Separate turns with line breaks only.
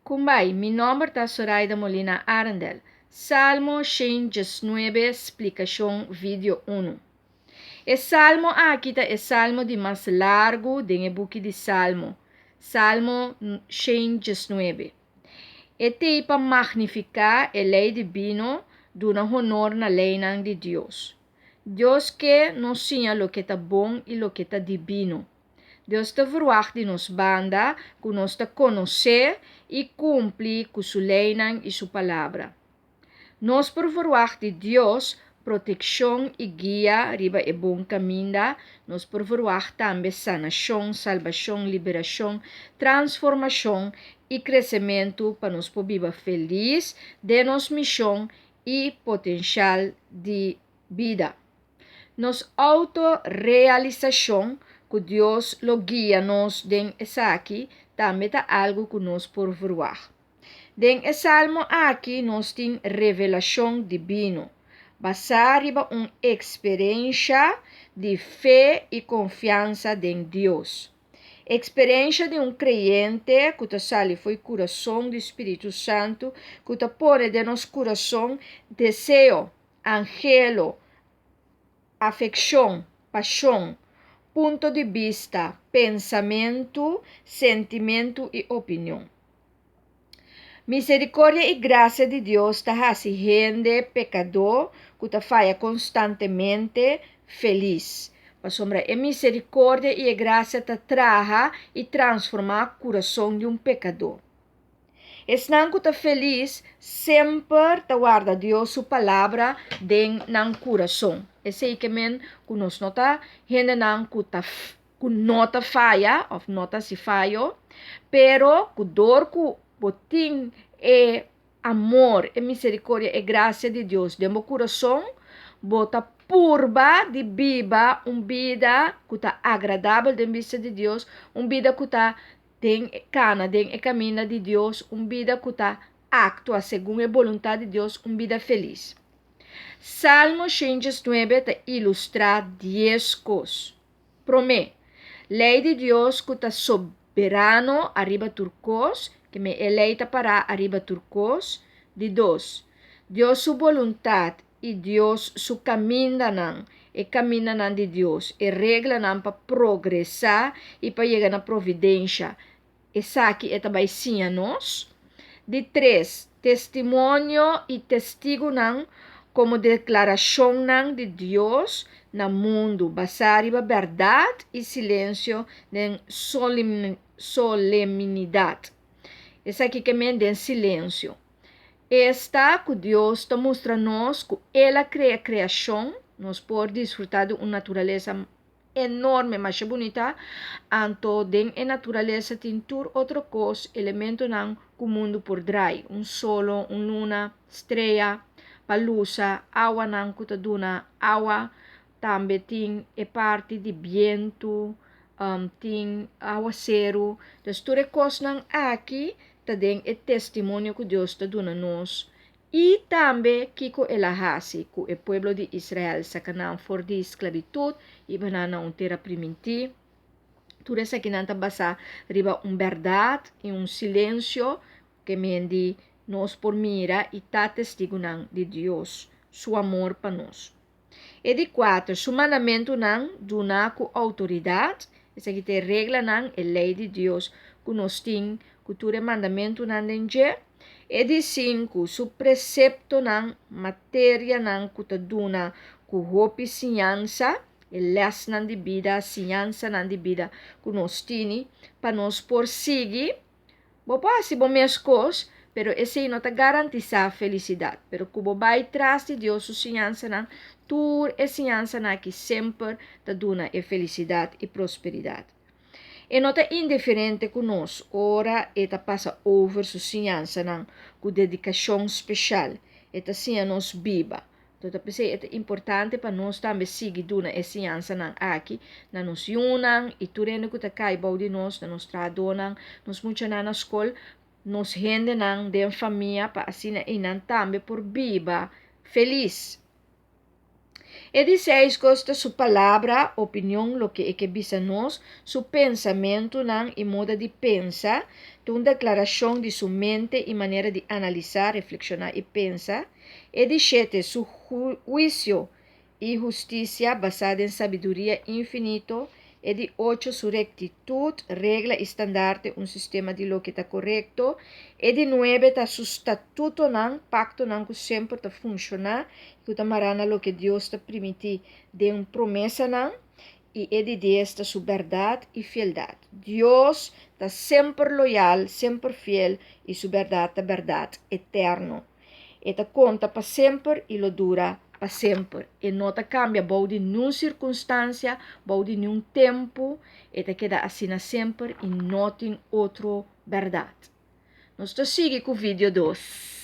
Kumbay, mi nombre es Zoraida Molina Arendel. Salmo 119, explicación vídeo 1. O salmo aqui é o salmo de mais largo do book de Salmo. Salmo 119. E tem para magnificar a lei divina, dando honor na lei de Deus. Deus que nos ensina o que está bom e o que está divino. Deus te verwacht de nos banda, que nos te conhecer e cumprir com sua lei e sua palavra. Nós por verwacht de Deus proteção e guia riba e bom caminho. Nós por verwacht também sanação, salvação, liberação, transformação e crescimento para nós poder viver feliz de nossa missão e potencial de vida. Nos autorrealização que Deus lo guia nos den essa aqui, também é algo que nós por verwacht. Den salmo aqui nós temos revelação divina, basada em uma experiência de fé e confiança em Deus. Experiência de um crente que te sale foi coração do Espírito Santo, que te põe de nosso coração desejo, angelo, afeição, paixão, ponto de vista, pensamento, sentimento e opinião. Misericórdia e graça de Deus está hace gente pecador que te falla constantemente feliz. Para sombra, a misericórdia e a graça te traga e transforma o coração de um pecador. Esnan que te feliz sempre te guarda Deus sua palavra dentro do coração. Esse é que men que nós nota gente não que nota falha ou nota se falha, pero que dor que botim e amor e misericórdia e graça de Deus dentro do coração, bota purba de viva vida que está agradável de vista de Deus, vida que está tem cana, tem o caminho de Deus, vida que está actua segundo a vontade de Deus, vida feliz. Salmo 119 te ilustra 10 coisas. Promete, lei de Deus que está soberano arriba turcos, que me eleita para arriba turcos. De 2, Deus sua vontade e Deus su caminho e caminho de Deus, e regra para progressar e para chegar na providência. Essa aqui é também sim a nós. De 3, testemunho e testigo como declaração de Deus no mundo, basado em verdade e silêncio em solemnidade. Essa aqui que me tem silêncio. Esta que Deus te mostra nos que ela cria a criação, nós podemos desfrutar de uma natureza enorme, mais bonita, anto den a natureza tem tur outra coisa, elemento não que o mundo por drai, solo, luna, estrela, palusa, água não que te duna, água também tem é parte de vento, tem aguacero, então todas as coisas aqui tem o testemunho que Deus te dá a nós. E também que ela hasi, que o povo de Israel sacanam for de esclavitud e banana terra primitiva. Tudo isso aqui não está basado riba verdade e silêncio que mendi nós por mira e tá testigo de Deus, seu amor para nós. E de 4, seu mandamento não duna com autoridade, essa aqui tem regra não, é lei de Deus que nós temos, que tudo mandamento não denje. E de 5, su precepto não, matéria não que te duna com roupa e ciência, e les não de vida, ciência não de vida que nós temos, para nós por seguir, se bom minhas coisas, pero esse não te garantiza a felicidade, pero como vai atrás de Deus, su ciência não, tur e ciência não que sempre te duna a felicidade e prosperidade. E não é indiferente conosco, ora eta passa over sua ciência não, com dedicação especial, eta sim nos viva. Então, é importante para nós também seguir duna a ciência não aqui, na nos unam e tureno que te cai bau de nós, na nos tradonan, nos muita na escola, nos rende não de família para assim e não também por viva feliz. E 16, gosta sua palavra, opinião, lo que é que bisa nós, seu pensamento não e modo de pensar, uma declaração de sua mente e maneira de analisar, reflexionar e pensar. E 17, seu juízo e justiça basada em sabedoria infinito. E 18, sua rectitude, regra e estandarte, um sistema de lo que está correto. E 19, está seu estatuto, não, pacto não, que sempre está funcionar, que está marana lo que Deus está permitir de uma promessa não, e ele desta sua verdade e fieldade. Deus está sempre loyal, sempre fiel, e sua verdade é verdade eterno. Eta conta para sempre e lo dura para sempre. E não te cambia, bom de nenhuma circunstância, bom de nenhum tempo, eta queda assim sempre e não tem outra verdade. Nós te siga com o vídeo 2.